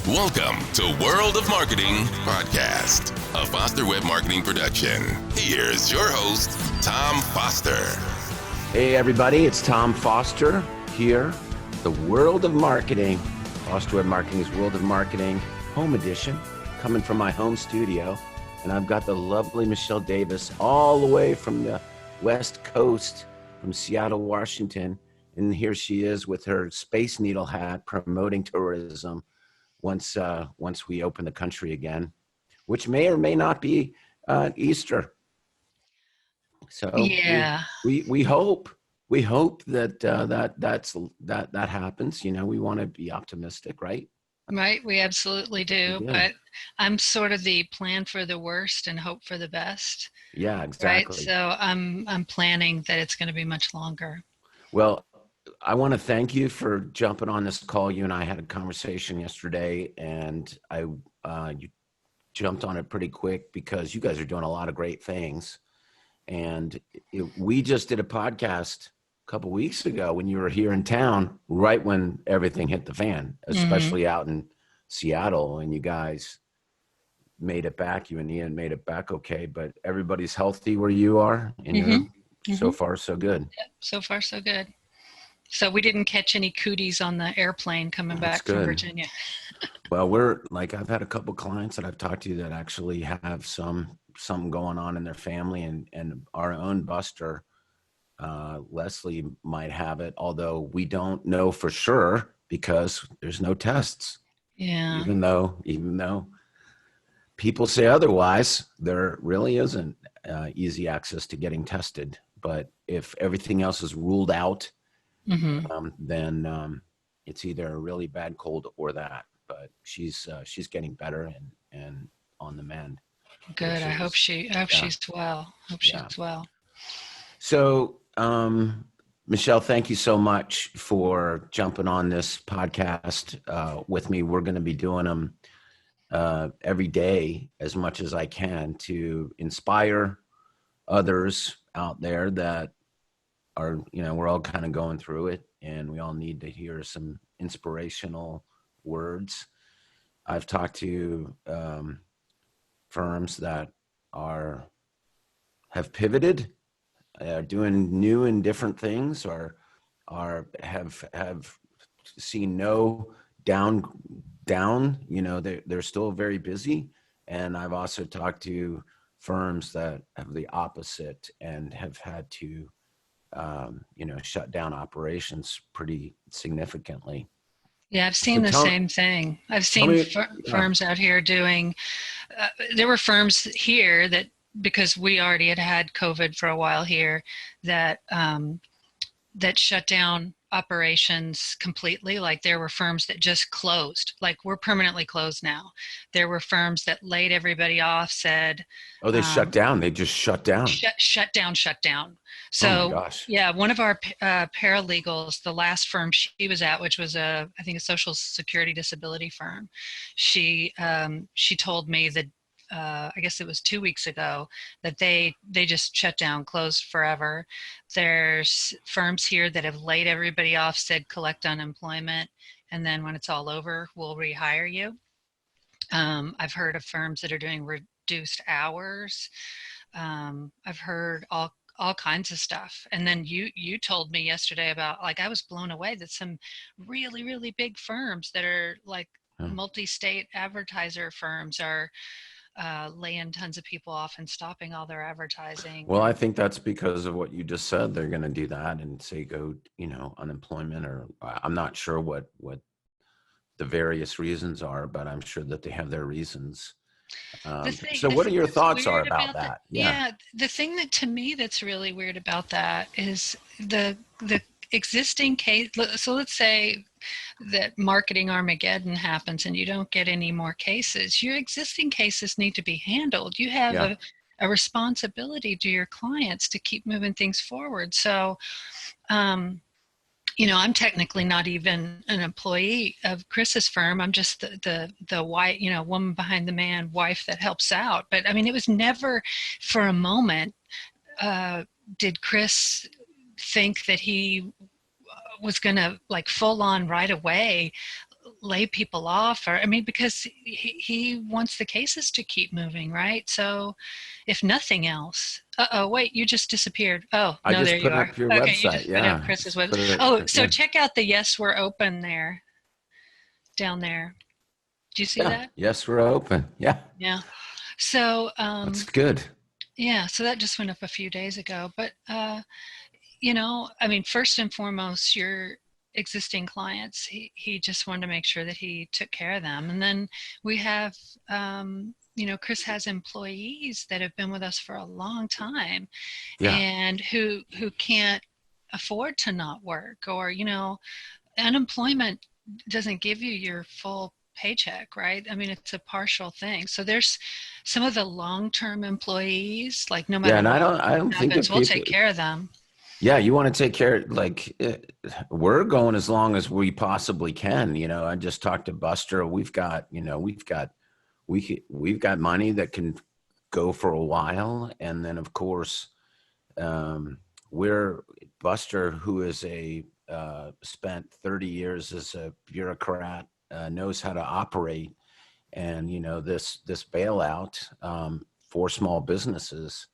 Welcome to World of Marketing Podcast, a Foster Web Marketing production. Here's your host, Tom Foster. Hey everybody, it's Tom Foster here, the World of Marketing, Foster Web Marketing's World of Marketing Home Edition, coming from my home studio. And I've got the lovely Mischelle Davis all the way from the West Coast, from Seattle, Washington. And here she is with her Space Needle hat promoting tourism once we open the country again, which may or may not be Easter. So yeah, we hope that happens. You know, we want to be optimistic, right? right. We absolutely do. Yeah. But I'm sort of the plan for the worst and hope for the best. Yeah, exactly. Right. So I'm planning that it's going to be much longer. Well, I want to thank you for jumping on this call. You and I had a conversation yesterday, and you jumped on it pretty quick because you guys are doing a lot of great things. And we just did a podcast a couple weeks ago when you were here in town, right when everything hit the fan, especially out in Seattle, and you guys made it back. You and Ian made it back okay, but everybody's healthy where you are, and you're so far so good. Yep, so far so good. So we didn't catch any cooties on the airplane coming That's back from good. Virginia. Well, I've had a couple clients that I've talked to that actually have something going on in their family, and our own Buster, Leslie, might have it, although we don't know for sure because there's no tests. Yeah. Even though people say otherwise, there really isn't easy access to getting tested. But if everything else is ruled out, then it's either a really bad cold or that. But she's getting better and on the mend. Good. I hope she's well. She's well. So, Mischelle, thank you so much for jumping on this podcast with me. We're going to be doing them every day as much as I can to inspire others out there that are, we're all kind of going through it, and we all need to hear some inspirational words. I've talked to firms that have pivoted, doing new and different things, or have seen no down. They're still very busy. And I've also talked to firms that have the opposite and have had to shut down operations pretty significantly. Yeah, I've seen the same thing. I've seen firms out here doing, there were firms here that, because we already had COVID for a while here, that shut down operations completely. Like there were firms that just closed, like we're permanently closed now. There were firms that laid everybody off, said, oh, they shut down. They just shut down. Shut down. So, oh my gosh. Yeah, one of our paralegals, the last firm she was at, which was I think a social security disability firm, she told me that I guess it was 2 weeks ago that they just shut down, closed forever. There's firms here that have laid everybody off, said collect unemployment, and then when it's all over, we'll rehire you. I've heard of firms that are doing reduced hours. I've heard all kinds of stuff. And then you told me yesterday about, like, I was blown away that some really, really big firms that are like multi-state advertiser firms are laying tons of people off and stopping all their advertising. Well, I think that's because of what you just said. They're going to do that and say go, unemployment, or I'm not sure what the various reasons are, but I'm sure that they have their reasons. So what are your thoughts are about that? Yeah, the thing that to me that's really weird about that is the existing case. So let's say that marketing Armageddon happens and you don't get any more cases. Your existing cases need to be handled. You have a responsibility to your clients to keep moving things forward. So, I'm technically not even an employee of Chris's firm. I'm just the wife, woman behind the man, wife that helps out. But I mean, it was never for a moment did Chris think that he was going to, like, full on right away lay people off, or I mean, because he wants the cases to keep moving, right? So if nothing else, wait, you just disappeared. Oh I no, there just you put are. up your Okay, you website. just put up Yeah. Chris's Just put website. it, Oh, so yeah. check out the Yes We're Open there, down there. Do you see Yeah. that? Yes, we're open. Yeah. Yeah. So That's good. yeah, so that just went up a few days ago. But I mean, first and foremost, your existing clients, he just wanted to make sure that he took care of them. And then we have, Chris has employees that have been with us for a long time Yeah. and who can't afford to not work, or, unemployment doesn't give you your full paycheck, right? I mean, it's a partial thing. So there's some of the long-term employees, like no Yeah. matter And what I don't think that happens, we'll people, take care of them. yeah, you want to take care, like we're going as long as we possibly can. I just talked to Buster. We've got money that can go for a while. And then of course, we're Buster, who is spent 30 years as a bureaucrat, knows how to operate. And this bailout for small businesses,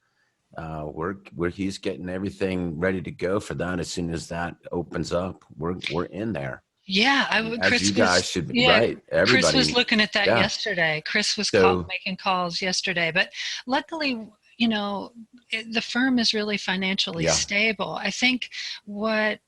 he's getting everything ready to go for that. As soon as that opens up, we're in there. Yeah, As you guys should be, Yeah, right? Chris was Everybody, looking at that yeah. yesterday. Chris was So making calls yesterday, but luckily, the firm is really financially yeah, stable. I think what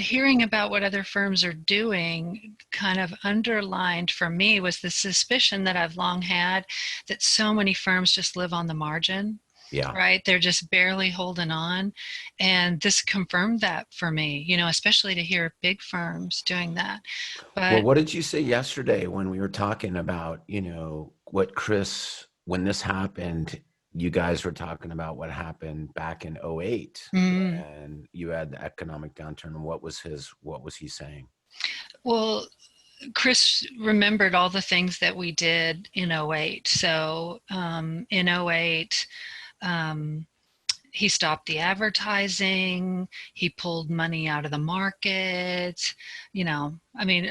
hearing about what other firms are doing kind of underlined for me was the suspicion that I've long had that so many firms just live on the margin, yeah. right? They're just barely holding on. And this confirmed that for me, especially to hear big firms doing that. Well, But what did you say yesterday when we were talking about, what when this happened, you guys were talking about what happened back in '08 mm, when you had the economic downturn. What was he saying? well, Chris remembered all the things that we did in '08. So in '08, um, he stopped the advertising. He pulled money out of the market. I mean,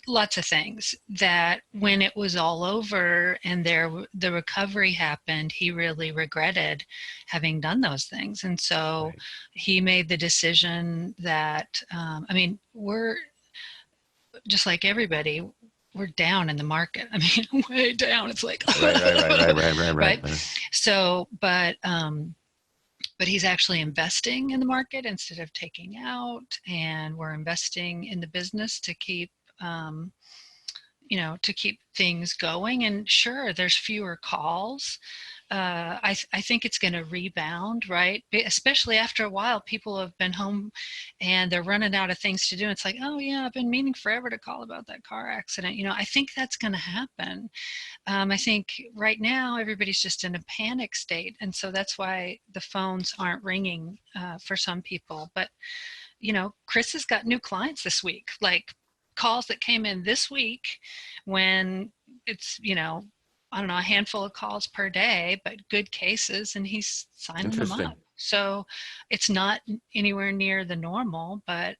lots of things that when it was all over and the recovery happened, he really regretted having done those things. And so Right. he made the decision that, I mean, we're just like everybody, we're down in the market. I mean, way down. It's like, Right. right. So, but he's actually investing in the market instead of taking out, and we're investing in the business to keep to keep things going. And sure, there's fewer calls. I think it's going to rebound, right? Especially after a while, people have been home and they're running out of things to do. It's like, oh yeah, I've been meaning forever to call about that car accident. I think that's going to happen. I think right now everybody's just in a panic state, and so that's why the phones aren't ringing for some people. But Chris has got new clients this week, like calls that came in this week, when it's I don't know, a handful of calls per day, but good cases, and he's signing them Interesting. up. So it's not anywhere near the normal, but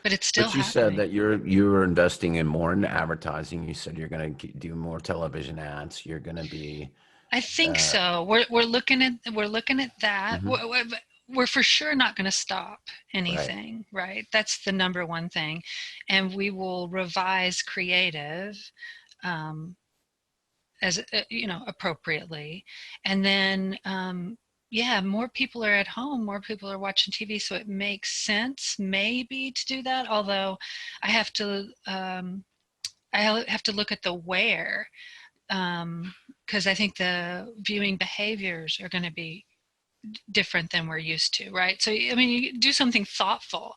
it's still But you said happening. that you're investing in more in advertising. You said you're going to do more television ads. You're going to be. I think Uh, so. We're looking at that. mhm. We're for sure not going to stop Right. anything, right? That's the number one thing, and we will revise creative um, as appropriately, and then yeah, more people are at home, more people are watching TV, so it makes sense maybe to do that. Although I have to look at the where, because I think the viewing behaviors are going to be different than we're used to, right? So, I mean, you do something thoughtful,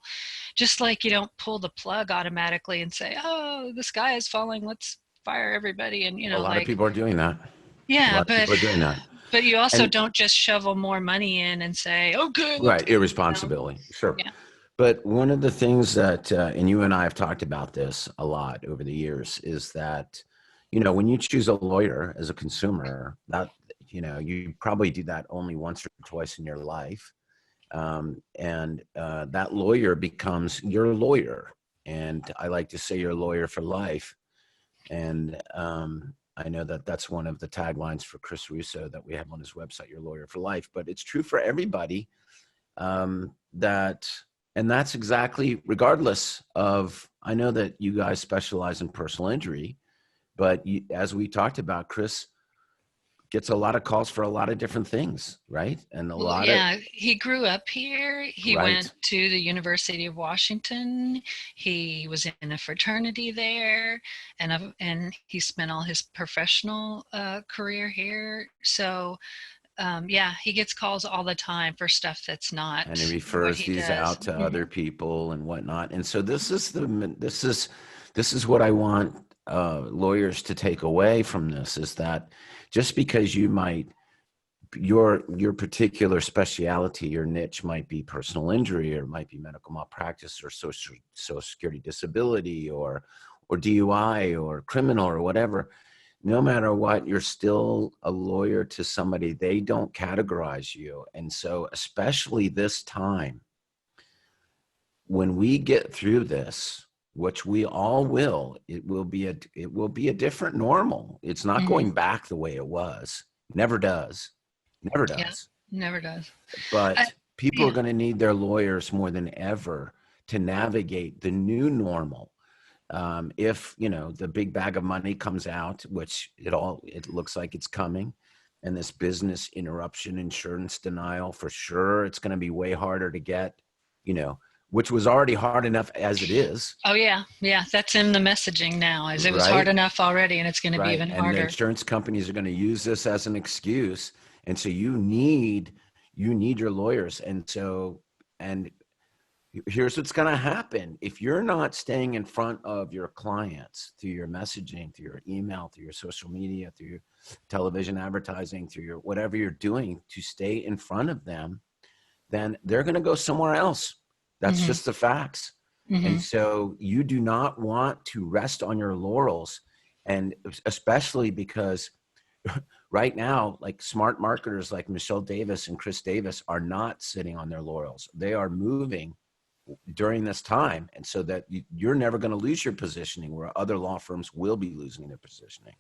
just like you don't pull the plug automatically and say, oh, the sky is falling, let's fire everybody. And, A lot of like, people are doing that. A yeah, lot of but people are doing that. you also And don't just shovel more money in and say, okay, let's right, go. irresponsibility. Sure. Yeah. But one of the things that, and you and I have talked about this a lot over the years, is that, when you choose a lawyer as a consumer, that, you probably do that only once or twice in your life. And that lawyer becomes your lawyer. And I like to say you're a lawyer for life. And I know that that's one of the taglines for Chris Russo that we have on his website, your lawyer for life, but it's true for everybody. And that's exactly, regardless of, I know that you guys specialize in personal injury, but as we talked about, Chris gets a lot of calls for a lot of different things, right? And he grew up here. He went to the University of Washington. He was in a fraternity there, and he spent all his professional career here. So he gets calls all the time for stuff that's not. And he refers these out to other people and whatnot. And so this is what I want lawyers to take away from this, is that just because your particular specialty, your niche might be personal injury, or it might be medical malpractice, or social security disability, or DUI, or criminal, or whatever. No matter what, you're still a lawyer to somebody. They don't categorize you. And so, especially this time, when we get through this, which we all will, it will be a different normal. It's not going back the way it was. Never does. Never does. Yeah, never does. But people are going to need their lawyers more than ever to navigate the new normal. If, the big bag of money comes out, which it looks like it's coming, and this business interruption insurance denial, for sure, it's going to be way harder to get, which was already hard enough as it is. Oh yeah. That's in the messaging now, as it was hard enough already, and it's going to be even harder. And the insurance companies are going to use this as an excuse. And so you need your lawyers. And here's what's going to happen. If you're not staying in front of your clients through your messaging, through your email, through your social media, through your television advertising, through your whatever you're doing to stay in front of them, then they're going to go somewhere else. That's just the facts. And so you do not want to rest on your laurels, and especially because right now, like smart marketers like Mischelle Davis and Chris Davis are not sitting on their laurels. They are moving during this time. And so that you're never going to lose your positioning, where other law firms will be losing their positioning.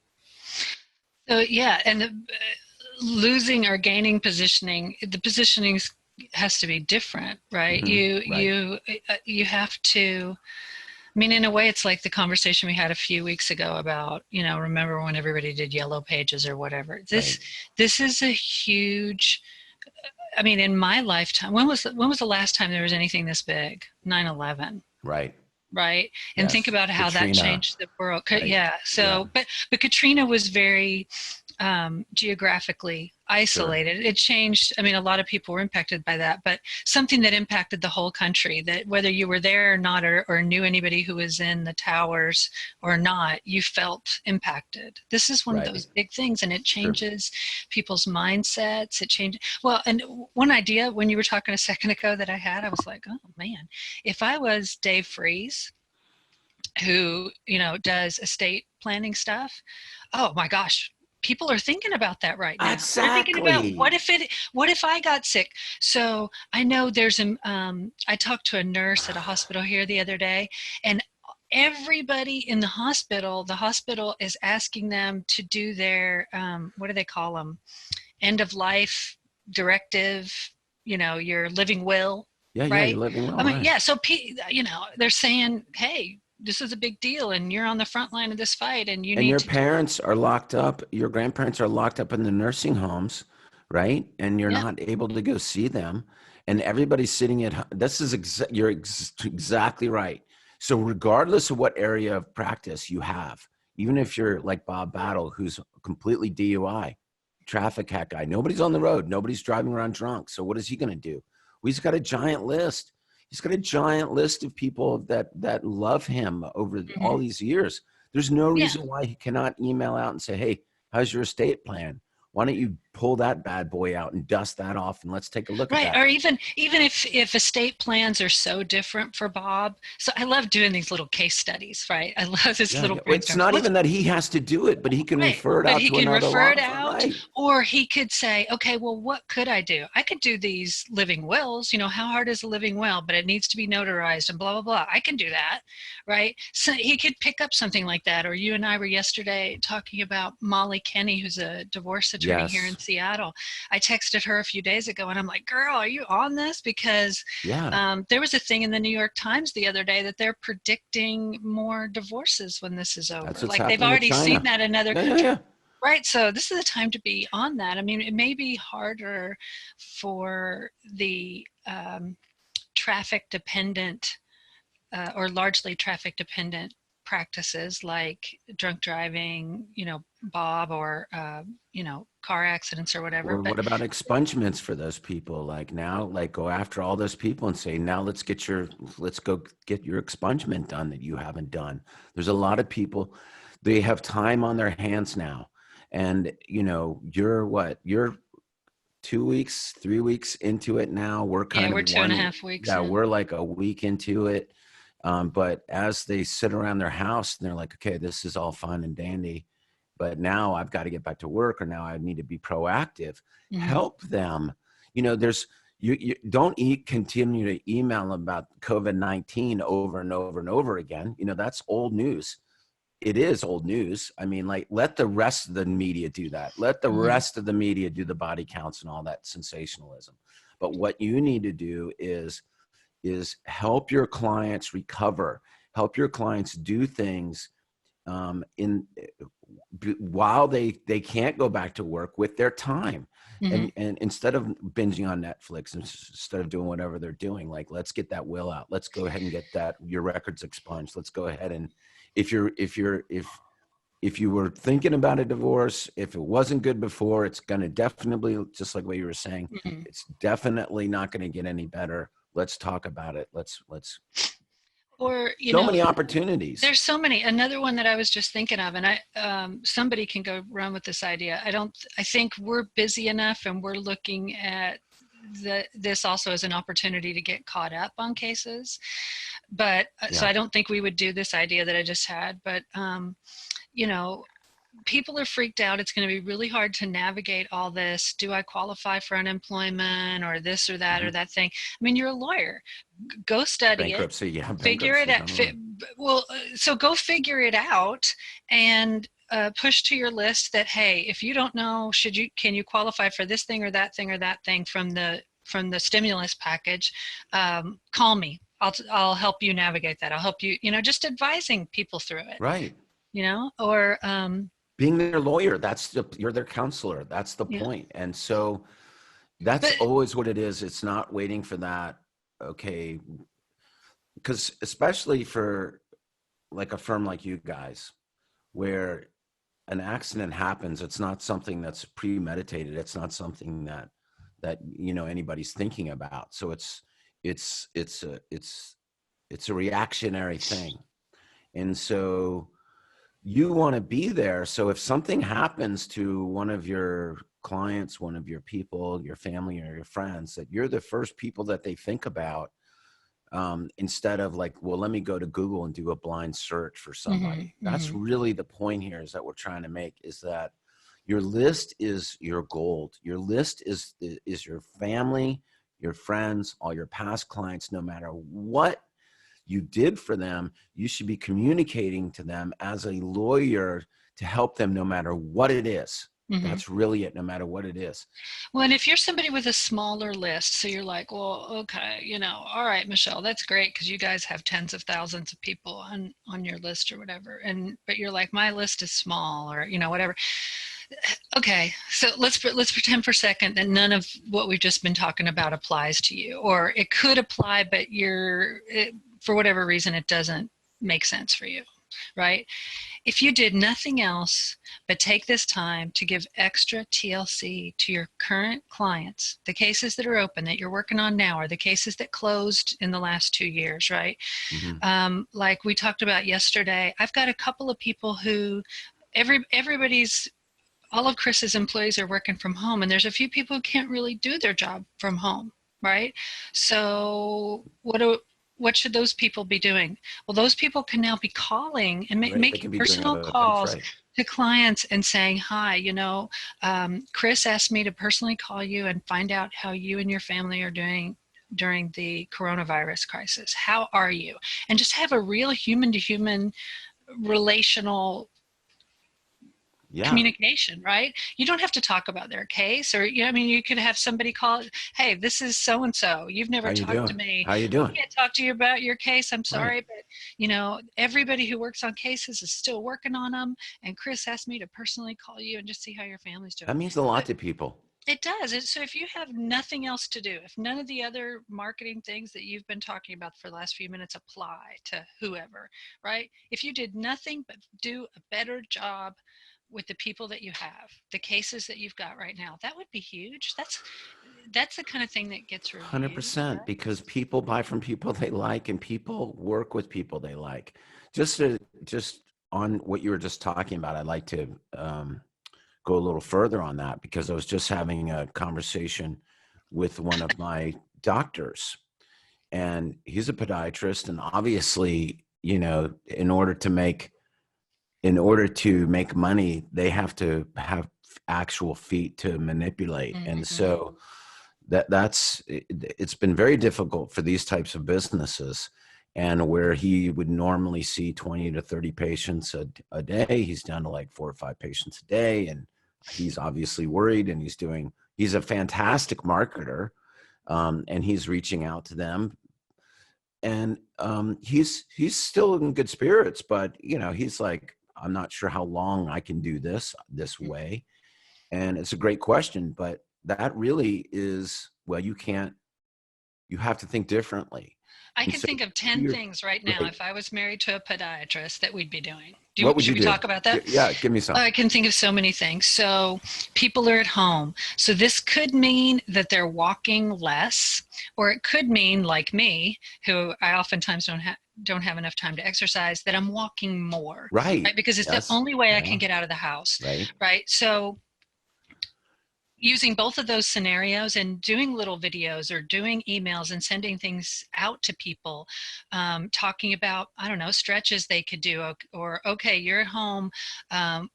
So losing or gaining positioning, the positioning has to be different, right? You have to, in a way, it's like the conversation we had a few weeks ago about, remember when everybody did yellow pages or whatever. This is a huge, in my lifetime, when was the last time there was anything this big? 9/11. Right. And think about how Katrina. That changed the world. Right. Yeah. So, but Katrina was very geographically isolated. Sure. It changed. A lot of people were impacted by that, but something that impacted the whole country, that whether you were there or not, or knew anybody who was in the towers or not, you felt impacted. This is one of those big things, and it changes people's mindsets. It changes. Well, and one idea when you were talking a second ago that I had, I was like, oh man, if I was Dave Freeze, who, does estate planning stuff, oh my gosh, people are thinking about that right now. Exactly. They're thinking about what if I got sick? So I know there's I talked to a nurse at a hospital here the other day, and everybody in the hospital is asking them to do their, what do they call them? End of life directive, your living will. Yeah, right? Your living will. So, they're saying, hey, this is a big deal, and you're on the front line of this fight, and your parents are locked up, your grandparents are locked up in the nursing homes, right? And you're not able to go see them, and everybody's sitting at home. This is you're exactly right. So regardless of what area of practice you have, even if you're like Bob Battle, who's completely DUI, traffic hack guy, nobody's on the road, nobody's driving around drunk. So what is he going to do? Well, he's got a giant list. He's got a giant list of people that love him over all these years. There's no reason why he cannot email out and say, hey, how's your estate plan? Why don't you pull that bad boy out and dust that off, and let's take a look at Right. that. Or even if estate plans are so different for Bob. So I love doing these little case studies, right? I love this little It's brainstorm. not even that he has to do it, but he can Right. refer it But out he to can another refer law it firm. out, Right. or he could say, okay, well, what could I do? I could do these living wills. You know, how hard is a living will? But it needs to be notarized and blah, blah, blah. I can do that, right? So he could pick up something like that. Or you and I were yesterday talking about Molly Kenny, who's a divorce attorney here in Seattle. I texted her a few days ago and I'm like, girl, are you on this? Because there was a thing in the New York Times the other day that they're predicting more divorces when this is over. Like they've already seen that in other countries. Right. So this is the time to be on that. I mean, it may be harder for the traffic dependent or largely traffic dependent practices like drunk driving, you know, Bob, or, you know, car accidents or whatever. Or what about expungements for those people? Like now, like go after all those people and say, now let's go get your expungement done that you haven't done. There's a lot of people, they have time on their hands now. And, you know, you're 2 weeks, 3 weeks into it now. We're kind of we're 2.5 weeks. Yeah, we're like a week into it. But as they sit around their house and they're like, okay, this is all fun and dandy, but now I've got to get back to work, or now I need to be proactive. Mm-hmm. Help them. You know, you don't continue to email them about COVID-19 over and over and over again. You know, that's old news. It is old news. I mean, like, let the rest of the media do that. Let the rest of the media do the body counts and all that sensationalism. But what you need to do is help your clients recover, help your clients do things while they can't go back to work with their time. Mm-hmm. And instead of binging on Netflix, instead of doing whatever they're doing, like, let's get that will out. Let's go ahead and get your records expunged. Let's go ahead and if you were thinking about a divorce, if it wasn't good before, it's going to definitely, just like what you were saying, it's definitely not going to get any better. Let's talk about it. Let's. Or, you so know, many opportunities. There's so many. Another one that I was just thinking of, and somebody can go run with this idea. I think we're busy enough, and we're looking at this also as an opportunity to get caught up on cases. But so I don't think we would do this idea that I just had. But you know, people are freaked out. It's going to be really hard to navigate all this. Do I qualify for unemployment, or this or that or that thing? I mean, you're a lawyer. Go study bankruptcy, it. Figure it out. So go figure it out and push to your list that, hey, if you don't know, can you qualify for this thing or that thing or that thing from the stimulus package? Call me. I'll help you navigate that. I'll help you. You know, just advising people through it. Right. You know, or being their lawyer, you're their counselor. That's the point. And so that's always what it is. It's not waiting for that. Okay. Because especially for like a firm like you guys, where an accident happens, it's not something that's premeditated. It's not something that, you know, anybody's thinking about. So it's a reactionary thing. And so you want to be there. So if something happens to one of your clients, one of your people, your family or your friends, that you're the first people that they think about, instead of like, well, let me go to Google and do a blind search for somebody. That's really the point here, is that we're trying to make, is that your list is your gold. Your list is your family, your friends, all your past clients. No matter what you did for them, you should be communicating to them as a lawyer to help them no matter what it is. That's really it, no matter what it is. Well, and if you're somebody with a smaller list, so you're like, well, okay, you know, all right, Mischelle, that's great, because you guys have tens of thousands of people on your list or whatever. But you're like, my list is small, or, you know, whatever. Okay, so let's pretend for a second that none of what we've just been talking about applies to you, or it could apply, but for whatever reason, it doesn't make sense for you, right? If you did nothing else but take this time to give extra TLC to your current clients, the cases that are open that you're working on now, or the cases that closed in the last 2 years, right? Like we talked about yesterday, I've got a couple of people who everybody's all of Chris's employees are working from home, and there's a few people who can't really do their job from home, right? So what should those people be doing? Well, those people can now be calling and Right. They making can be doing personal other things, calls right? to clients and saying, hi, Chris asked me to personally call you and find out how you and your family are doing during the coronavirus crisis. How are you? And just have a real human to human relational Yeah. communication, right? You don't have to talk about their case, or I mean, you could have somebody call, hey, this is so and so, you've never How you talked to doing? me, How you I doing? can't talk to you about your case, I'm Right. sorry, but everybody who works on cases is still working on them, and Chris asked me to personally call you and just see how your family's doing. That means a lot But to people. it does. So if you have nothing else to do, if none of the other marketing things that you've been talking about for the last few minutes apply to whoever, right? If you did nothing but do a better job with the people that you have, the cases that you've got right now, that would be huge. That's the kind of thing that gets reviewed, 100%, right? because people buy from people they like and people work with people they like. Just on what you were just talking about, I'd like to go a little further on that, because I was just having a conversation with one of my doctors, and he's a podiatrist, and obviously, in order to make money, they have to have actual feet to manipulate. And Mm-hmm. so it's been very difficult for these types of businesses. And where he would normally see 20 to 30 patients a day, he's down to like 4 or 5 patients a day. And he's obviously worried, and he's a fantastic marketer. And he's reaching out to them, and he's still in good spirits, but he's like, I'm not sure how long I can do this way. And it's a great question, but that really is, well, you have to think differently. I And can so think of 10 you're things right now right. if I was married to a podiatrist that we'd be doing. What would Should you we do? talk about that? Yeah, give me some. I can think of so many things. So people are at home. So this could mean that they're walking less, or it could mean, like me, who I oftentimes don't have enough time to exercise, that I'm walking more, Right. right? Because it's the Yes. only way I Yeah. can get out of the house, Right. right? So using both of those scenarios and doing little videos or doing emails and sending things out to people, talking about, I don't know, stretches they could do, or okay, you're at home,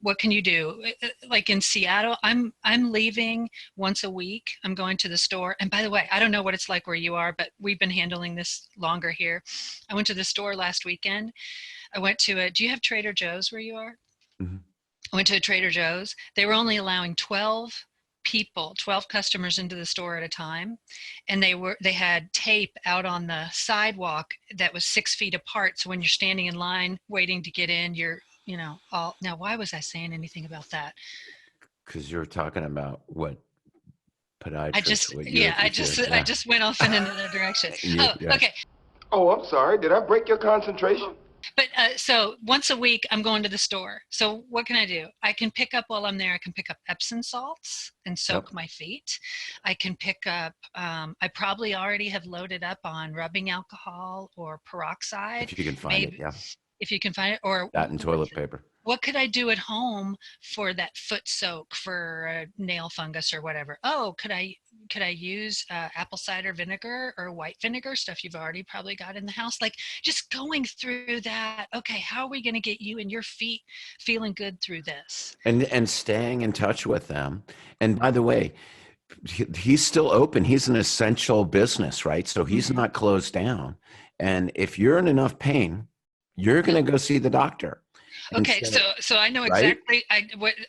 what can you do? Like in Seattle, I'm leaving once a week. I'm going to the store, and by the way, I don't know what it's like where you are, but we've been handling this longer here. I went to the store last weekend. I went to do you have Trader Joe's where you are? Mhm. I went to a Trader Joe's. They were only allowing 12 customers into the store at a time, and they had tape out on the sidewalk that was 6 feet apart. So when you're standing in line waiting to get in, you're all. Now, why was I saying anything about that? Because you're talking about what I podiatrist, just what yeah, I if you're, just I yeah. just went off in another direction. Oh, Yeah. okay. Oh, I'm sorry. Did I break your concentration? But so once a week, I'm going to the store. So what can I do? I can pick up while I'm there. I can pick up Epsom salts and Yep. soak my feet. I can pick up. I probably already have loaded up on rubbing alcohol or peroxide. If you can find it. Maybe Yeah. if you can find it. Or That and toilet paper. what could I do at home for that foot soak for nail fungus or whatever? Oh, could I use apple cider vinegar or white vinegar, stuff you've already probably got in the house? Like just going through that. Okay, how are we going to get you and your feet feeling good through this? And staying in touch with them. And by the way, he's still open. He's an essential business, right? So he's Mm-hmm. not closed down. And if you're in enough pain, you're going to go see the doctor. Okay, Instead of, so I know right? exactly.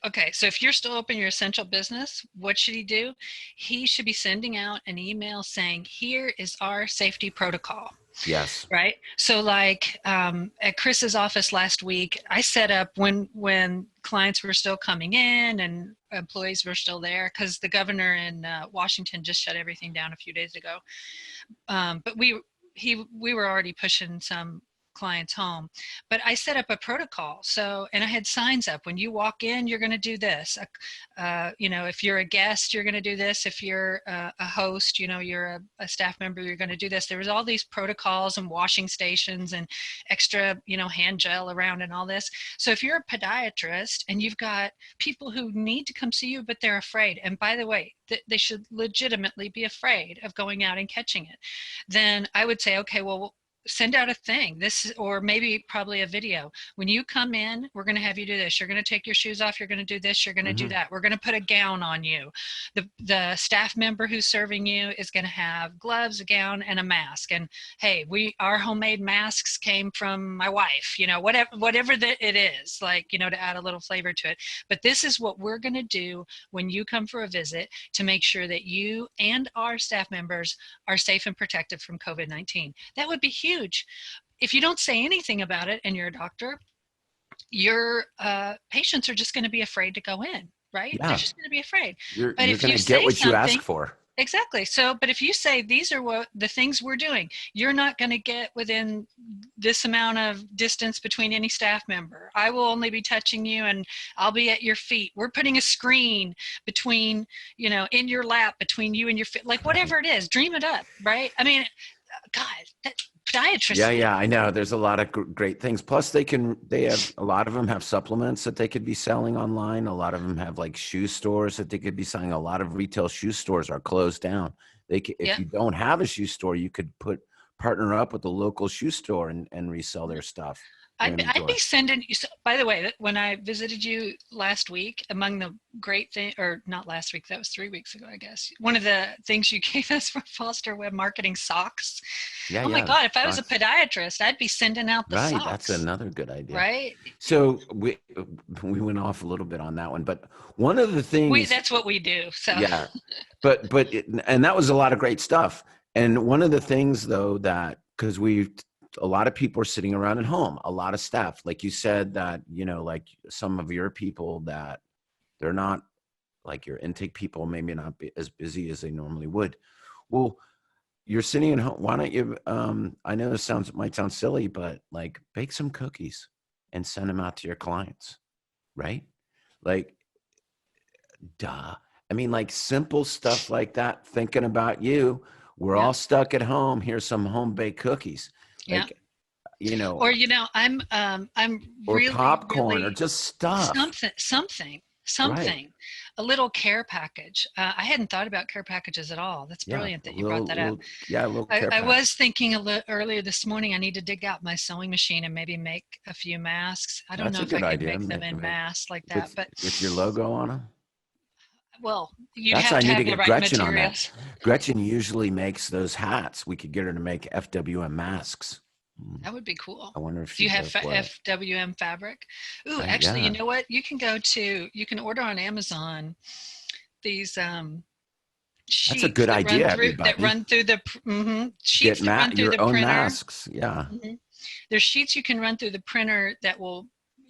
Okay, so if you're still open your essential business, what should he do? He should be sending out an email saying, "Here is our safety protocol." Yes. Right. So like at Chris's office last week, I set up when clients were still coming in and employees were still there, because the governor in Washington just shut everything down a few days ago. But we were already pushing some clients home. But I set up a protocol. So, and I had signs up: when you walk in, you're going to do this. If you're a guest, you're going to do this. If you're a host, you're a staff member, you're going to do this. There was all these protocols and washing stations and extra, hand gel around and all this. So if you're a podiatrist and you've got people who need to come see you, but they're afraid, and by the way, they should legitimately be afraid of going out and catching it, then I would say, okay, well, send out a thing, or maybe probably a video. When you come in, we're going to have you do this. You're going to take your shoes off. You're going to do this. You're going to do that. We're going to put a gown on you. The staff member who's serving you is going to have gloves, a gown, and a mask. And hey, our homemade masks came from my wife, whatever that it is, to add a little flavor to it. But this is what we're going to do when you come for a visit to make sure that you and our staff members are safe and protected from COVID-19. That would be huge. If you don't say anything about it and you're a doctor, your patients are just going to be afraid to go in, right? Yeah. They're just going to be afraid. You're going to get what you ask for. Exactly. So, but if you say, these are what the things we're doing, you're not going to get within this amount of distance between any staff member. I will only be touching you and I'll be at your feet. We're putting a screen between, in your lap, between you and your feet, whatever it is, dream it up, right? I mean, God, that podiatrist. Yeah, I know. There's a lot of great things. Plus, a lot of them have supplements that they could be selling online. A lot of them have shoe stores that they could be selling. A lot of retail shoe stores are closed down. If you don't have a shoe store, you could partner up with the local shoe store and resell their stuff. I'd be sending you. By the way, when I visited you last week, among the great thing, or not last week, that was 3 weeks ago, I guess. One of the things you gave us for Foster Web Marketing, socks. Yeah, my God, if I was a podiatrist, I'd be sending out the socks. Right, that's another good idea. Right. So we went off a little bit on that one, but one of the things that's what we do. So yeah, and that was a lot of great stuff. And one of the things though because a lot of people are sitting around at home, a lot of staff, like you said, that, some of your people that they're not your intake people, maybe not be as busy as they normally would. Well, you're sitting at home. Why don't you, I know this might sound silly, but bake some cookies and send them out to your clients, right? Duh. I mean, simple stuff like that, thinking about you. We're all stuck at home. Here's some home-baked cookies. Yeah. Or I'm or really, popcorn really or just stuff. Something, Right. a little care package. I hadn't thought about care packages at all. That's brilliant that you brought that up. A little care I was thinking earlier this morning, I need to dig out my sewing machine and maybe make a few masks. I don't know if I could make them in masks like that, but with your logo on them. Well, you'd have to have the right Gretchen materials. on that. Gretchen usually makes those hats. We could get her to make FWM masks. That would be cool. I wonder if do you have FWM fabric? Ooh, actually, you know what? You can order on Amazon these sheets. That's a good idea. That run through the sheets that run through the own printer. Masks. Yeah. Mm-hmm. There's sheets you can run through the printer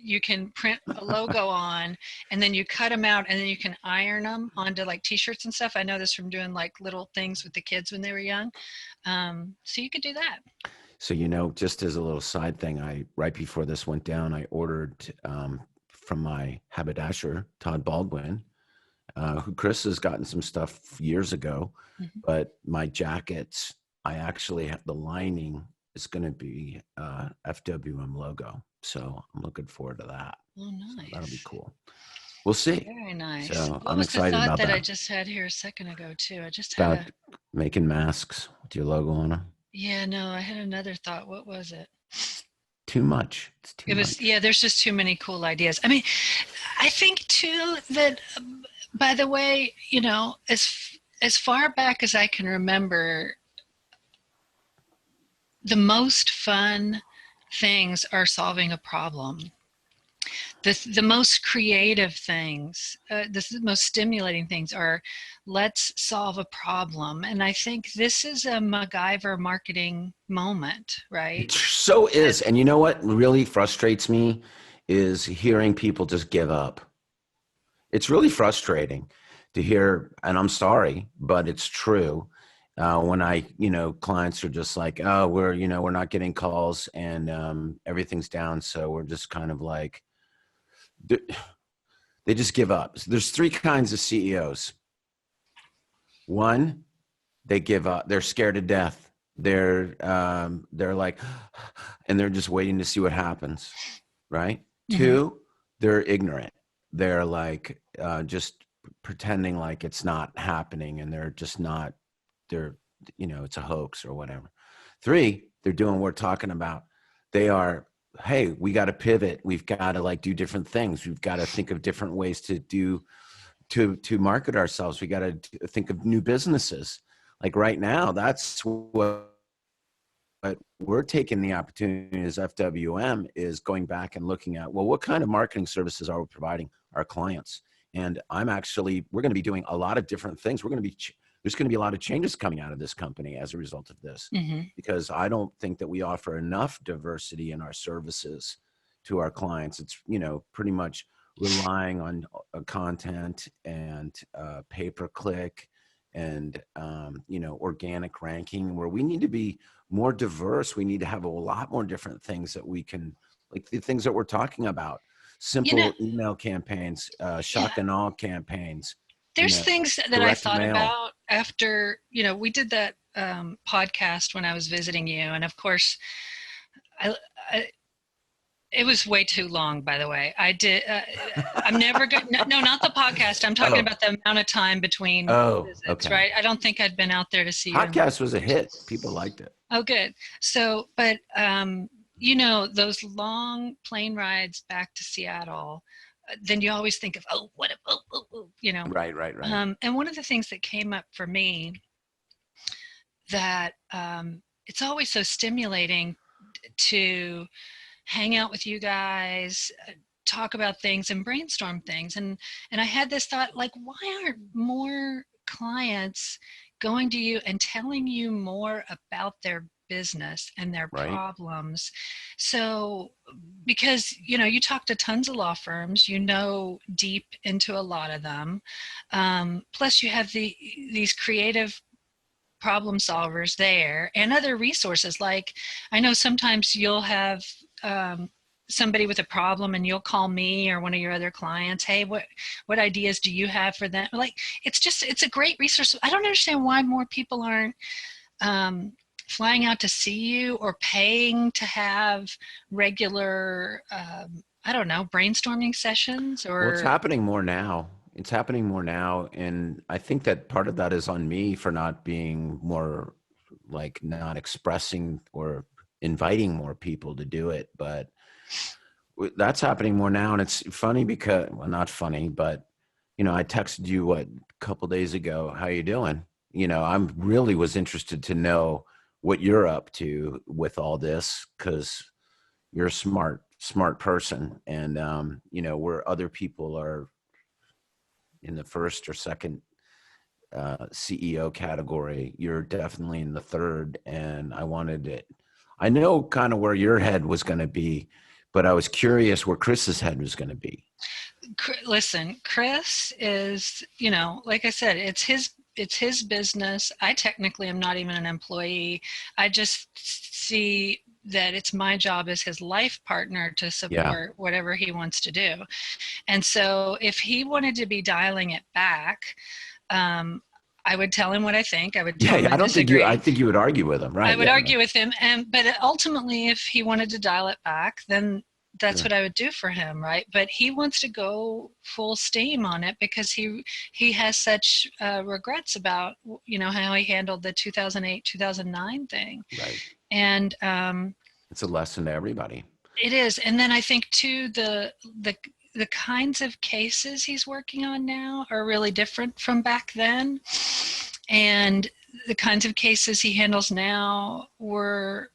you can print a logo on, and then you cut them out, and then you can iron them onto t-shirts and stuff. I know this from doing little things with the kids when they were young. So you could do that. So, just as a little side thing, right before this went down, I ordered from my haberdasher, Todd Baldwin, who Chris has gotten some stuff years ago, but my jackets, I actually have the lining is going to be FWM logo. So I'm looking forward to that. Oh, nice. So that'll be cool. We'll see. Very nice. So what I'm was excited the thought about that. I just had here a second ago too? I just about had making masks with your logo on them. Yeah, no, I had another thought. What was it? Too much. It's too much. There's just too many cool ideas. I mean, I think too that, by the way, as far back as I can remember, the most fun things are solving a problem. The most creative things, the most stimulating things are, let's solve a problem. And I think this is a MacGyver marketing moment, right? It so is. And you know what really frustrates me is hearing people just give up. It's really frustrating to hear, and I'm sorry, but it's true, When clients are just like, oh, we're not getting calls and everything's down. So we're just kind of like, they just give up. So there's three kinds of CEOs. One, they give up. They're scared to death. They're like, and they're just waiting to see what happens. Right. Mm-hmm. Two, they're ignorant. They're like, just pretending like it's not happening, and they're just not, it's a hoax or whatever. Three, they're doing what we're talking about. They are, hey, we got to pivot. We've got to do different things. We've got to think of different ways to market ourselves. We got to think of new businesses. Like right now, that's what we're taking the opportunity as FWM is going back and looking at, well, what kind of marketing services are we providing our clients? And we're going to be doing a lot of different things. There's going to be a lot of changes coming out of this company as a result of this, because I don't think that we offer enough diversity in our services to our clients. It's, pretty much relying on content and pay-per-click and, organic ranking, where we need to be more diverse. We need to have a lot more different things that we can, like the things that we're talking about. Simple email campaigns, shock and awe campaigns. There's things that I thought about after, we did that podcast when I was visiting you. And of course, it was way too long, by the way. I'm never good. No, not the podcast. I'm talking about the amount of time between visits, right? I don't think I'd been out there to see you. Podcast was a hit. People liked it. Oh, good. So, but, those long plane rides back to Seattle, then you always think of, Right. And one of the things that came up for me that it's always so stimulating to hang out with you guys, talk about things and brainstorm things. And I had this thought, like, why aren't more clients going to you and telling you more about their business and their problems? So, because, you talk to tons of law firms, deep into a lot of them. Plus you have these creative problem solvers there and other resources. Like, I know sometimes you'll have somebody with a problem and you'll call me or one of your other clients, hey, what ideas do you have for them? Like, it's a great resource. I don't understand why more people aren't flying out to see you or paying to have regular, brainstorming sessions. Or well, it's happening more now. And I think that part of that is on me for not being more, like, not expressing or inviting more people to do it. But that's happening more now. And it's funny because, well, not funny, but, I texted you a couple days ago, how you doing? I really was interested to know what you're up to with all this, because you're a smart person. And, where other people are in the first or second CEO category, you're definitely in the third. And I know kind of where your head was going to be, but I was curious where Chris's head was going to be. Listen, Chris is, like I said, it's his business. I technically am not even an employee. I just see that it's my job as his life partner to support whatever he wants to do. And so if he wanted to be dialing it back, I would tell him what I think. I would tell him I think you would argue with him, right? I would argue with him. But ultimately, if he wanted to dial it back, then that's what I would do for him, right? But he wants to go full steam on it because he has such regrets about, how he handled the 2008, 2009 thing. Right. And it's a lesson to everybody. It is. And then I think too, the kinds of cases he's working on now are really different from back then. And the kinds of cases he handles now were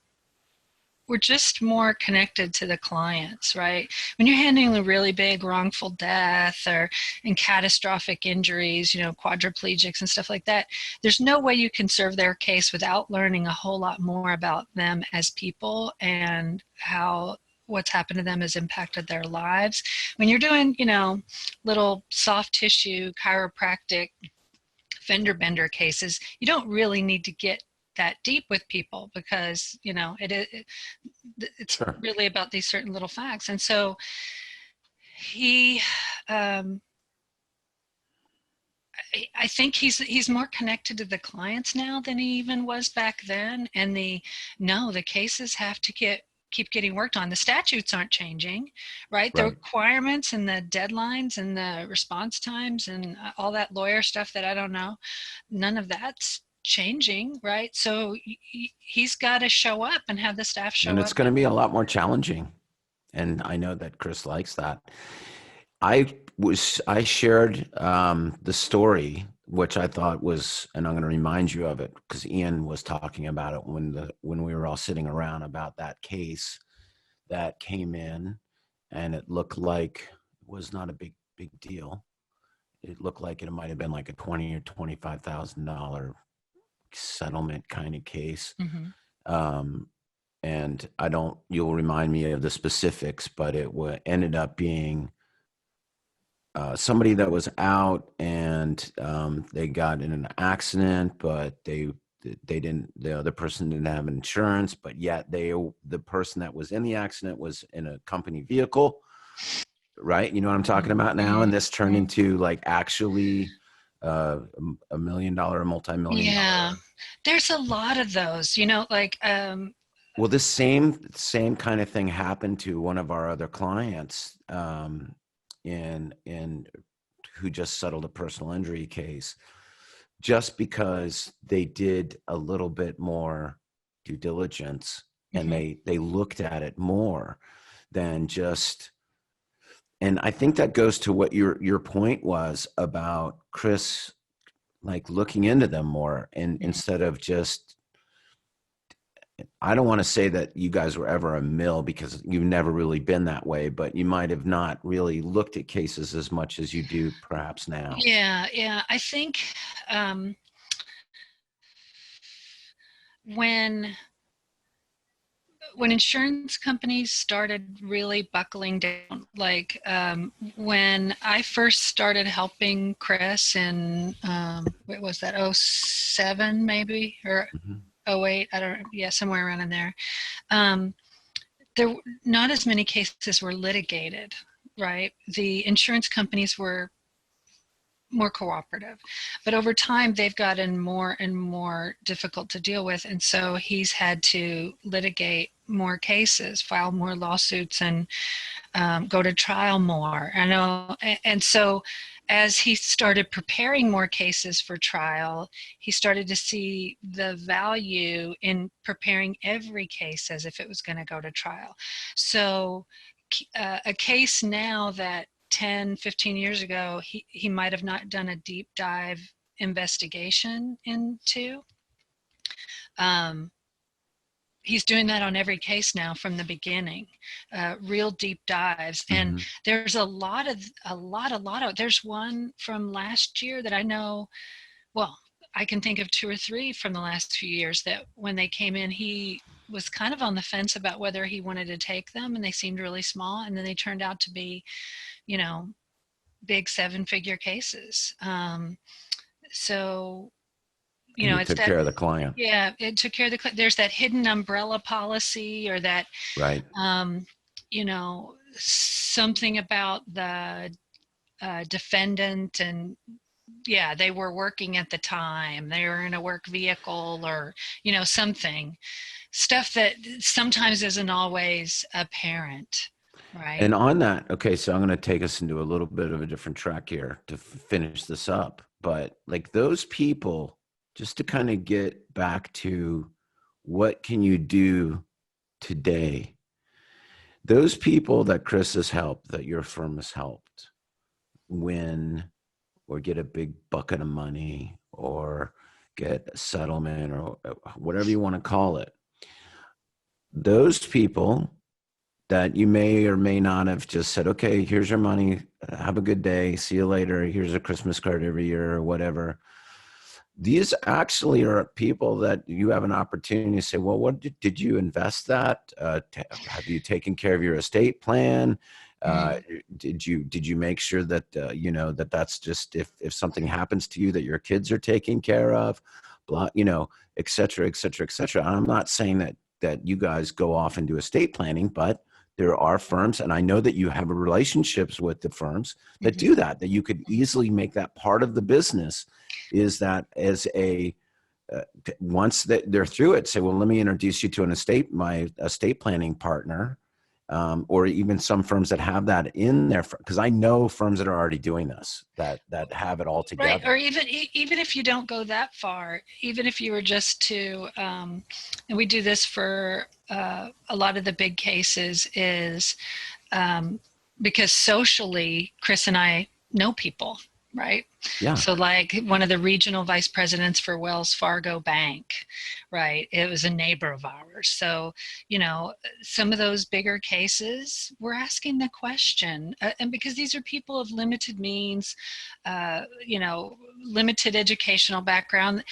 just more connected to the clients, right? When you're handling a really big wrongful death and catastrophic injuries, quadriplegics and stuff like that, there's no way you can serve their case without learning a whole lot more about them as people and how what's happened to them has impacted their lives. When you're doing, little soft tissue chiropractic fender bender cases, you don't really need to get that deep with people, because it's Sure. really about these certain little facts. And so he I think he's more connected to the clients now than he even was back then. And the cases have to keep getting worked on. The statutes aren't changing, right? The requirements and the deadlines and the response times and all that lawyer stuff that I don't know, none of that's changing, right? So he's got to show up and have the staff show up. And it's going to be a lot more challenging. And I know that Chris likes that. I shared the story, which I thought was, and I'm going to remind you of it because Ian was talking about it when we were all sitting around, about that case that came in, and it looked like it was not a big deal. It looked like it might have been like a $20,000 or $25,000 settlement kind of case. Mm-hmm. And you'll remind me of the specifics, but it ended up being somebody that was out, and they got in an accident, but the other person didn't have insurance, but yet the person that was in the accident was in a company vehicle, right? You know what I'm talking about now? And this turned into like actually $1 million, a multi-million. Yeah, there's a lot of those, like. Well, this same kind of thing happened to one of our other clients, in who just settled a personal injury case, just because they did a little bit more due diligence, and they looked at it more than just. And I think that goes to what your point was about Chris, like looking into them more, and instead of just. I don't want to say that you guys were ever a mill, because you've never really been that way, but you might have not really looked at cases as much as you do perhaps now. Yeah. I think when insurance companies started really buckling down, like when I first started helping Chris in, what was that, 07 maybe, or 08, I don't know, yeah, somewhere around in there. There not as many cases were litigated, right? The insurance companies were more cooperative, but over time they've gotten more and more difficult to deal with, and so he's had to litigate more cases, file more lawsuits, and go to trial more. I know, and so as he started preparing more cases for trial, he started to see the value in preparing every case as if it was going to go to trial. So a case now that 10, 15 years ago, he might have not done a deep dive investigation into. He's doing that on every case now from the beginning, real deep dives. And there's a lot of, there's one from last year that I know, well, I can think of 2 or 3 from the last few years that when they came in, he was kind of on the fence about whether he wanted to take them, and they seemed really small. And then they turned out to be, big 7-figure cases. So, it took care of the client. Yeah, it took care of the client. There's that hidden umbrella policy, or that, right. Something about the defendant, and yeah, they were working at the time, they were in a work vehicle, or, something, stuff that sometimes isn't always apparent. Right. And on that, okay, so I'm going to take us into a little bit of a different track here to finish this up. But like those people, just to kind of get back to what can you do today? Those people that Chris has helped, that your firm has helped win or get a big bucket of money or get a settlement or whatever you want to call it, those people that you may or may not have just said, okay, here's your money, have a good day, see you later, here's a Christmas card every year or whatever. These actually are people that you have an opportunity to say, well, what did you invest that? Have you taken care of your estate plan? Did you make sure that that's just if something happens to you that your kids are taken care of, blah, et cetera, et cetera, et cetera. I'm not saying that you guys go off and do estate planning, but there are firms, and I know that you have relationships with the firms that do that you could easily make that part of the business, is that as once that they're through it, say, well, let me introduce you to my estate planning partner, or even some firms that have that in there, because I know firms that are already doing this, that have it all together. Right, or even if you don't go that far, even if you were just to, and we do this for a lot of the big cases, is because socially, Chris and I know people, right? Yeah. So like one of the regional vice presidents for Wells Fargo Bank, right? It was a neighbor of ours. So, some of those bigger cases, we're asking the question, and because these are people of limited means, limited educational background,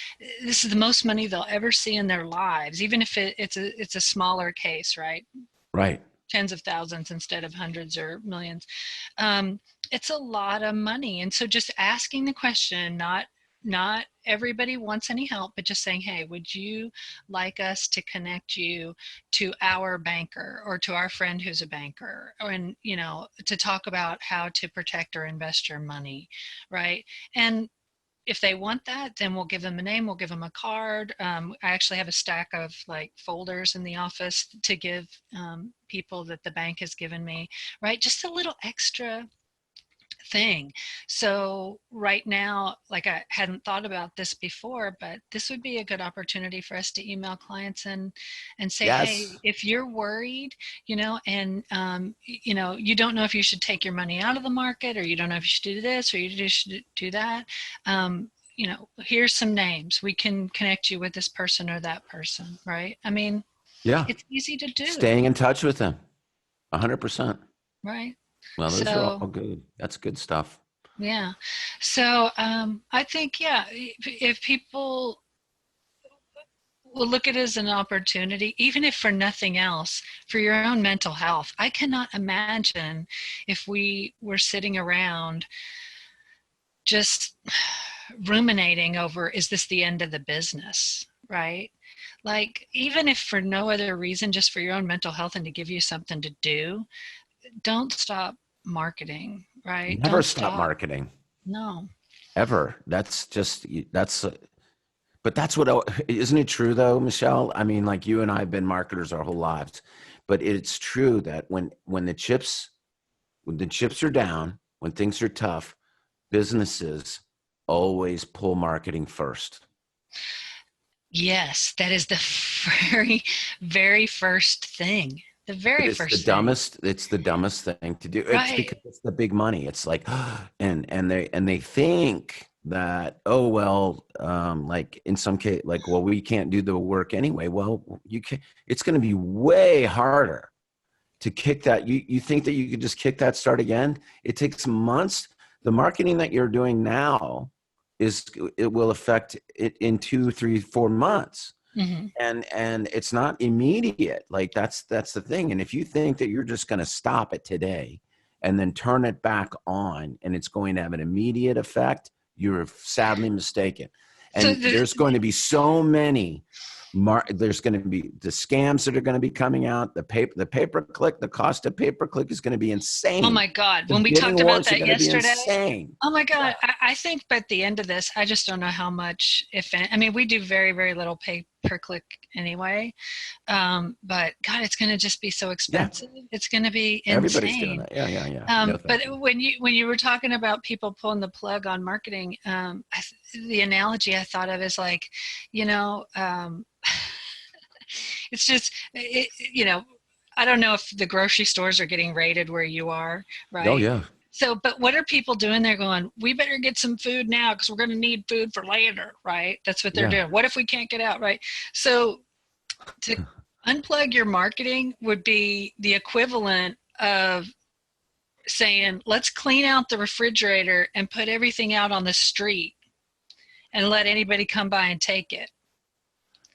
this is the most money they'll ever see in their lives, even if it's a smaller case, right? Right. Tens of thousands instead of hundreds or millions. It's a lot of money. And so just asking the question, not everybody wants any help, but just saying, hey, would you like us to connect you to our banker or to our friend who's a banker, and, to talk about how to protect or invest your money, right? And if they want that, then we'll give them a name, we'll give them a card. I actually have a stack of like folders in the office to give people that the bank has given me, right? Just a little extra thing. So right now, like, I hadn't thought about this before, but this would be a good opportunity for us to email clients and say, yes. Hey, if you're worried, and you don't know if you should take your money out of the market, or you don't know if you should do this or you should do that, here's some names. We can connect you with this person or that person, right? I mean, yeah, it's easy to do. Staying in touch with them, 100%. Right. Well, those are all good. That's good stuff. Yeah. So I think, if people will look at it as an opportunity, even if for nothing else, for your own mental health. I cannot imagine if we were sitting around just ruminating over, is this the end of the business, right? Like, even if for no other reason, just for your own mental health and to give you something to do, don't stop marketing, right? Never Don't stop marketing. No. Ever. But that's what, isn't it true though, Mischelle? I mean, like, you and I have been marketers our whole lives, but it's true that when the chips are down, when things are tough, businesses always pull marketing first. Yes, that is the very, very first thing. The very first thing. It's the dumbest thing to do. Right. It's because it's the big money. It's like, and they think that, oh, well, like in some case, like, well, we can't do the work anyway. Well, you can. It's going to be way harder to kick that. You think that you could just kick that start again? It takes months. The marketing that you're doing now it will affect it in 2, 3, 4 months. Mm-hmm. And it's not immediate. Like, that's the thing. And if you think that you're just going to stop it today and then turn it back on and it's going to have an immediate effect, you're sadly mistaken. And there's going to be so many there's going to be the scams that are going to be coming out. The pay-per-click, the cost of pay-per-click is going to be insane. Oh my God. When we talked about that yesterday, oh my God. Yeah. I think by the end of this, I just don't know how much, I mean, we do very, very little pay-per-click anyway. But God, it's going to just be so expensive. Yeah. It's going to be insane. Everybody's doing that. Yeah. But when you were talking about people pulling the plug on marketing, the analogy I thought of is like, it's just, I don't know if the grocery stores are getting raided where you are, right? Oh, yeah. So, but what are people doing? They're going, we better get some food now because we're going to need food for later, right? That's what they're doing. What if we can't get out, right? So to unplug your marketing would be the equivalent of saying, let's clean out the refrigerator and put everything out on the street and let anybody come by and take it.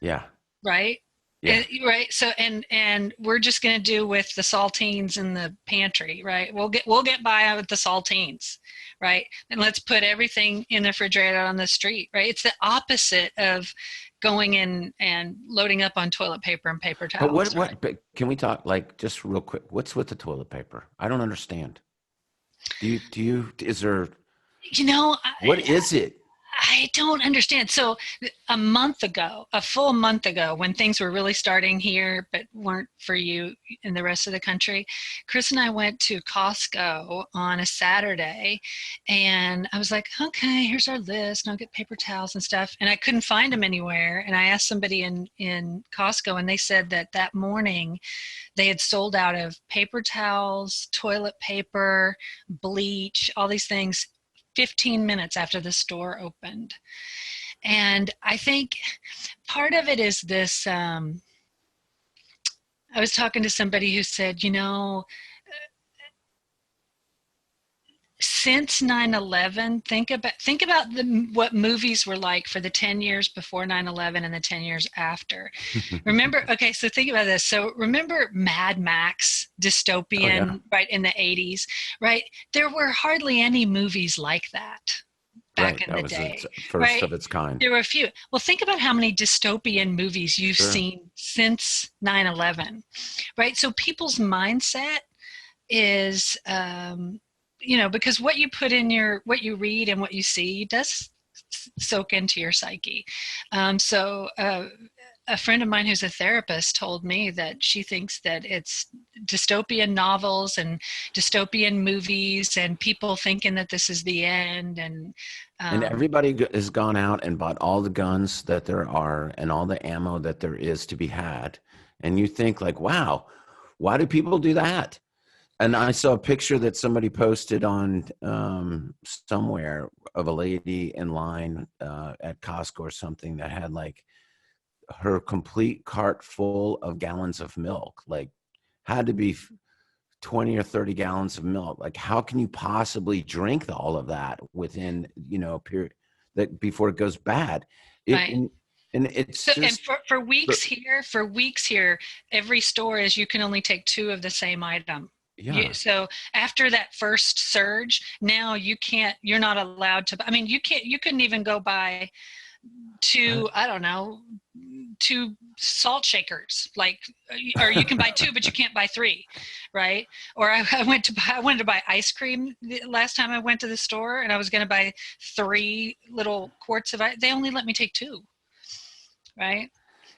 Yeah. Right? Yeah. Right. So, and we're just going to do with the saltines in the pantry, right? We'll get by with the saltines, right? And let's put everything in the refrigerator on the street, right? It's the opposite of going in and loading up on toilet paper and paper But towels. Right? but can we talk like just real quick? What's with the toilet paper? I don't understand. Is there, You know, what is it? I don't understand. So a full month ago, when things were really starting here, but weren't for you in the rest of the country, Chris and I went to Costco on a Saturday, and I was like, okay, here's our list, and I'll get paper towels and stuff. And I couldn't find them anywhere. And I asked somebody in Costco, and they said that morning they had sold out of paper towels, toilet paper, bleach, all these things 15 minutes after the store opened. And I think part of it is this, I was talking to somebody who said, since 9/11, think about what movies were like for the 10 years before 9/11 and the 10 years after. Remember, okay, so think about this. So remember Mad Max, dystopian, Oh, yeah. right, in the 80s, right? There were hardly any movies like that back Right. in That the was day, its first right? of its kind. There were a few. Well, think about how many dystopian movies you've Sure. seen since 9/11, right? So people's mindset is, because what you put in what you read and what you see does soak into your psyche. A friend of mine who's a therapist told me that she thinks that it's dystopian novels and dystopian movies and people thinking that this is the end. And everybody has gone out and bought all the guns that there are and all the ammo that there is to be had. And you think like, wow, why do people do that? And I saw a picture that somebody posted on somewhere of a lady in line at Costco or something that had like her complete cart full of gallons of milk, like had to be 20 or 30 gallons of milk. Like, how can you possibly drink all of that within, a period that before it goes bad? Right. And it's So, just and for weeks here, every store is you can only take 2 of the same item. yeah. So after that first surge, now you're not allowed to, I mean, you couldn't even go buy 2, I don't know, 2 salt shakers, like, or you can buy 2, but you can't buy 3, right? Or I wanted to buy ice cream the last time I went to the store, and I was going to buy 3 little quarts of ice. They only let me take 2, right?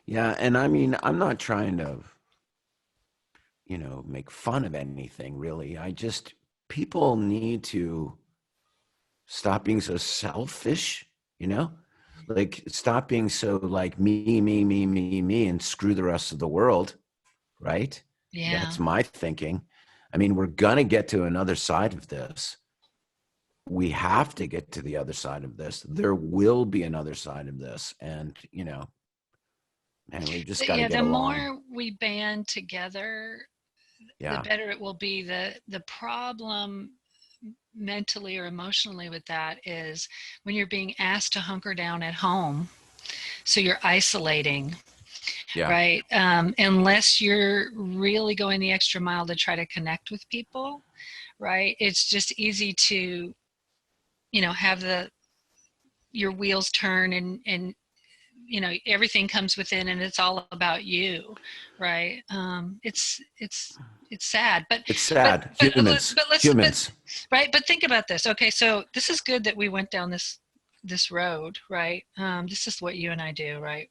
Yeah. And I mean, I'm not trying to, make fun of anything really. People need to stop being so selfish, like stop being so like me, and screw the rest of the world. Right. Yeah. That's my thinking. I mean, we're going to get to another side of this. We have to get to the other side of this. There will be another side of this. And, man, we just got to get the along. more we band together, Yeah. the better it will be. The problem mentally or emotionally with that is when you're being asked to hunker down at home, so you're isolating. Yeah. Right. Unless you're really going the extra mile to try to connect with people, right? It's just easy to, have your wheels turn and everything comes within and it's all about you, right? It's sad, but it's sad. But Humans. Right. But think about this. Okay, so this is good that we went down this road, right? This is what you and I do, right?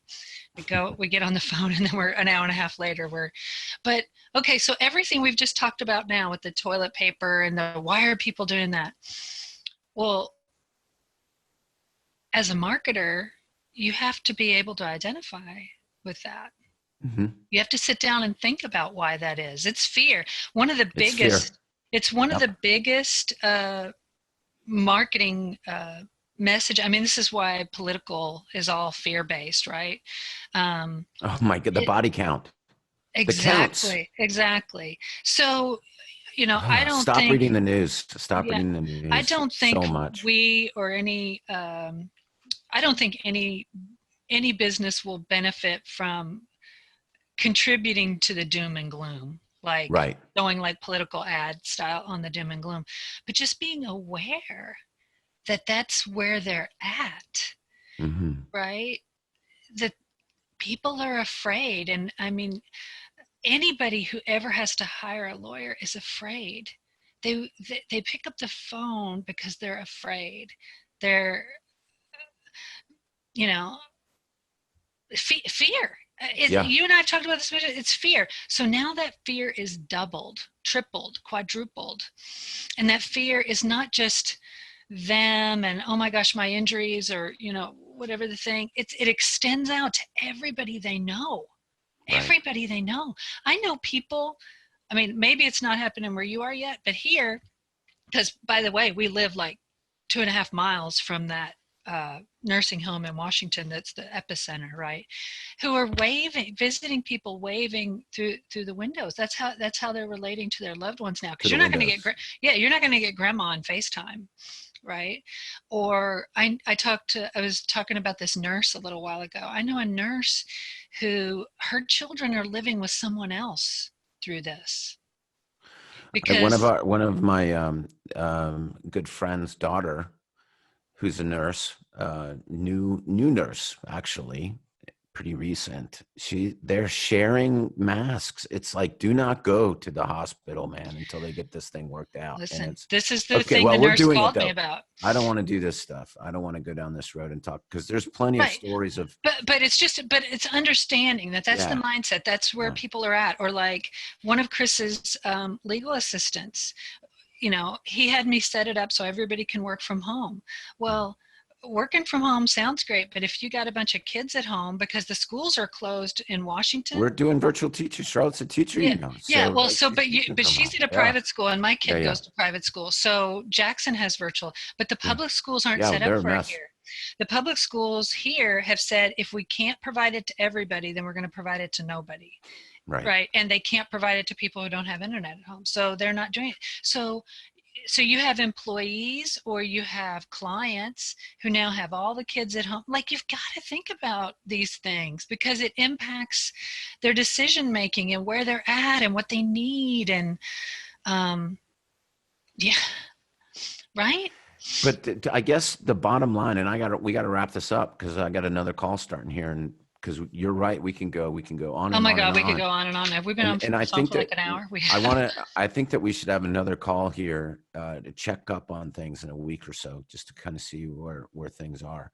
We get on the phone and then we're an hour and a half later but okay, so everything we've just talked about now with the toilet paper and why are people doing that? Well, as a marketer, you have to be able to identify with that. Mm-hmm. You have to sit down and think about why that is. It's fear. One of the biggest marketing message. I mean, this is why political is all fear-based, right? Oh my God, the body count. Exactly. So, I don't stop think reading the news. Stop reading the news. I don't think so much. we or any. I don't think any business will benefit from contributing to the doom and gloom, like Right. going like political ad style on the doom and gloom, but just being aware that that's where they're at, Mm-hmm. right? That people are afraid. And I mean, anybody who ever has to hire a lawyer is afraid. They pick up the phone because they're afraid. They're, you know, fear. Yeah. You and I have talked about this. It's fear. So now that fear is doubled, tripled, quadrupled, and that fear is not just them and, oh my gosh, my injuries, or whatever the thing. It extends out to everybody they know. Right. Everybody they know. I know people. I mean, maybe it's not happening where you are yet, but here, because by the way, we live like 2.5 miles from that nursing home in Washington that's the epicenter, right? Who are visiting people, waving through the windows. That's how they're relating to their loved ones now. Because you're not going to get you're not going to get grandma on FaceTime, right? Or I was talking about this nurse a little while ago. I know a nurse who her children are living with someone else through this. Because one of my good friend's daughter, who's a nurse, new nurse, actually, pretty recent. They're sharing masks. It's like, do not go to the hospital, man, until they get this thing worked out. Listen, this is the okay, thing well, the we're nurse doing called it, me though. about. I don't want to do this stuff. I don't want to go down this road and talk, because there's plenty of stories of. But it's understanding that's the mindset. That's where people are at. Or like one of Chris's legal assistants, he had me set it up so everybody can work from home. Well, working from home sounds great, but if you got a bunch of kids at home because the schools are closed in Washington, we're doing virtual teachers. Charlotte's a teacher, but she's at a private school, and my kid goes to private school, so Jackson has virtual, but the public schools aren't set up for it here. The public schools here have said, if we can't provide it to everybody, then we're going to provide it to nobody. Right. And they can't provide it to people who don't have internet at home, so they're not doing it. So you have employees or you have clients who now have all the kids at home. Like, you've got to think about these things because it impacts their decision making and where they're at and what they need. And right. But I guess the bottom line, and we got to wrap this up because I got another call starting here, and because you're right, we can go on. Oh my God, we could go on and on. Have we been on for like an hour? I think that we should have another call here to check up on things in a week or so, just to kind of see where things are.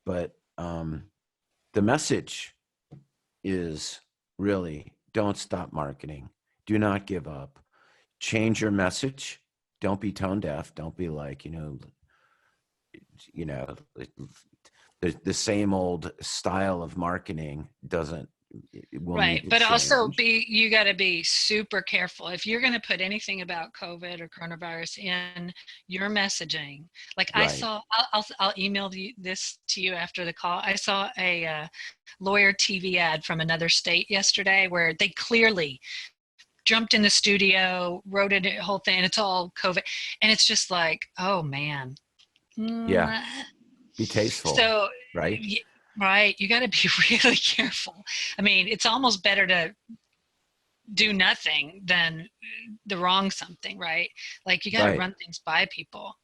But the message is really, don't stop marketing. Do not give up. Change your message. Don't be tone deaf. Don't be like, the same old style of marketing doesn't. Right. But also you got to be super careful. If you're going to put anything about COVID or coronavirus in your messaging, like I saw, I'll email this to you after the call. I saw a lawyer TV ad from another state yesterday where they clearly jumped in the studio, wrote a whole thing, and it's all COVID. And it's just like, oh man. Yeah. Be tasteful. So, right. Right. You got to be really careful. I mean, it's almost better to do nothing than the wrong something, right? Like, you got to run things by people.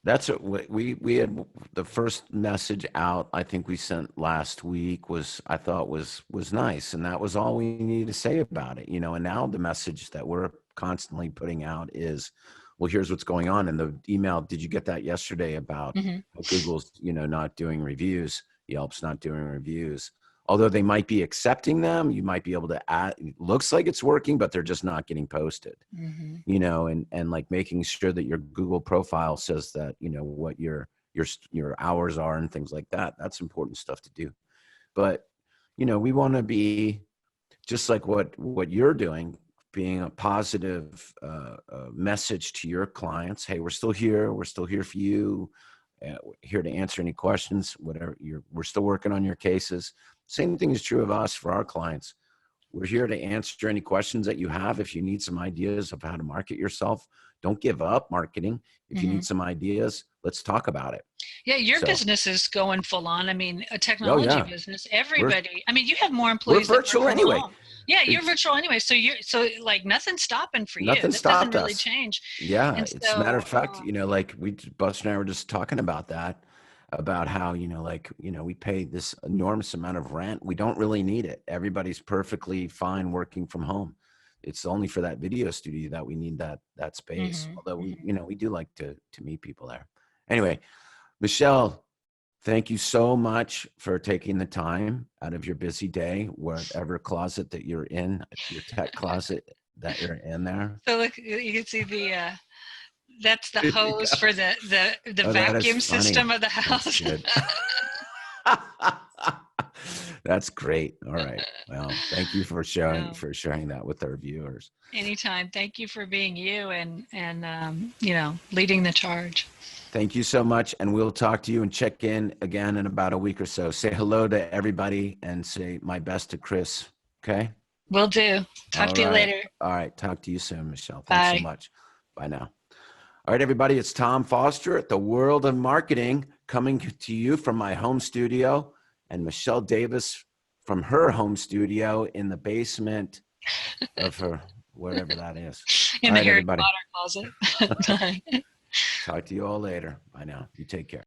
That's what we had. The first message out, I think we sent last week I thought was nice. And that was all we needed to say about it, and now the message that we're constantly putting out is, well, here's what's going on. And the email, did you get that yesterday about Google's, not doing reviews, Yelp's not doing reviews, although they might be accepting them. You might be able to add, it looks like it's working, but they're just not getting posted, and like making sure that your Google profile says that, what your hours are and things like that. That's important stuff to do. But, we want to be just like what you're doing, being a positive message to your clients. Hey, we're still here. We're still here for you. Here to answer any questions, whatever we're still working on your cases. Same thing is true of us for our clients. We're here to answer any questions that you have. If you need some ideas of how to market yourself, don't give up marketing. If you need some ideas, let's talk about it. Yeah, your business is going full on. I mean, a technology business. Everybody. I mean, you have more employees. We're virtual anyway. Home. Yeah, you're virtual anyway. So like nothing's stopping for you. Nothing that stopped doesn't really us. change. Yeah, and it's a matter of fact. Like Buster and I were just talking about that, about how we pay this enormous amount of rent. We don't really need it. Everybody's perfectly fine working from home. It's only for that video studio that we need that space. Although we do like to meet people there. Anyway, Mischelle, thank you so much for taking the time out of your busy day, whatever closet that you're in, your tech closet that you're in there. So look, you can see that's the hose for the vacuum system of the house. That's great. All right. Well, thank you for sharing that with our viewers. Anytime. Thank you for being you and leading the charge. Thank you so much. And we'll talk to you and check in again in about a week or so. Say hello to everybody and say my best to Chris. Okay? Will do. Talk to you later. All right. Talk to you soon, Mischelle. Thanks so much. Bye now. All right, everybody. It's Tom Foster at the World of Marketing, coming to you from my home studio, and Mischelle Davis from her home studio in the basement of her, whatever that is. In the Harry Potter closet. Talk to you all later. Bye now. You take care.